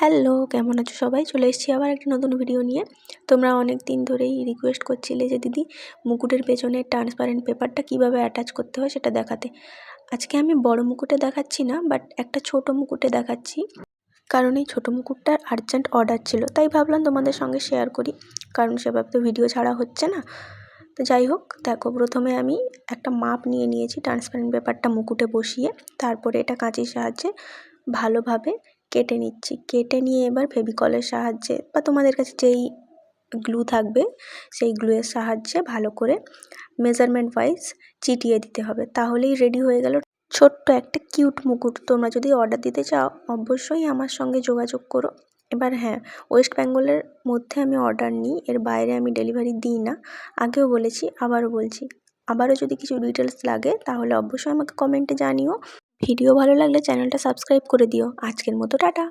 Hello, কেমন আছো সবাই? চলে এসেছি আবার একটা নতুন ভিডিও নিয়ে। তোমরা অনেক দিন ধরেই রিকোয়েস্ট করছিলে যে দিদি মুকুটের পেছনে ট্রান্সপারেন্ট পেপারটা কিভাবে অ্যাটাচ করতে হয় সেটা দেখাতে। আজকে আমি বড় মুকুটে দেখাচ্ছি না, বাট একটা ছোট মুকুটে দেখাচ্ছি, কারণ এই ছোটো মুকুটটার আর্জেন্ট অর্ডার ছিল, তাই ভাবলাম তোমাদের সঙ্গে শেয়ার করি, কারণ সেভাবে তো ভিডিও ছাড়া হচ্ছে না। তো যাই হোক, দেখো, প্রথমে আমি একটা মাপ নিয়ে নিয়েছি ট্রান্সপারেন্ট পেপারটা মুকুটে বসিয়ে, তারপরে এটা কাঁচির সাহায্যে ভালোভাবে কেটে নিচ্ছি। কেটে নিয়ে এবার ফেভিকলের সাহায্যে বা তোমাদের কাছে যেই গ্লু থাকবে সেই গ্লুয়ের সাহায্যে ভালো করে মেজারমেন্ট ওয়াইজ চিটিয়ে দিতে হবে, তাহলেই রেডি হয়ে গেল ছোট্ট একটা কিউট মুকুট। তোমরা যদি অর্ডার দিতে চাও অবশ্যই আমার সঙ্গে যোগাযোগ করো। এবার হ্যাঁ, ওয়েস্ট বেঙ্গলের মধ্যে আমি অর্ডার নিই, এর বাইরে আমি ডেলিভারি দিই না। আগেও বলেছি, আবারও বলছি, আবারও যদি কিছু ডিটেলস লাগে তাহলে অবশ্যই আমাকে কমেন্টে জানিও। ভিডিও ভালো লাগলে চ্যানেলটা সাবস্ক্রাইব করে দিও। আজকের মতো টাটা।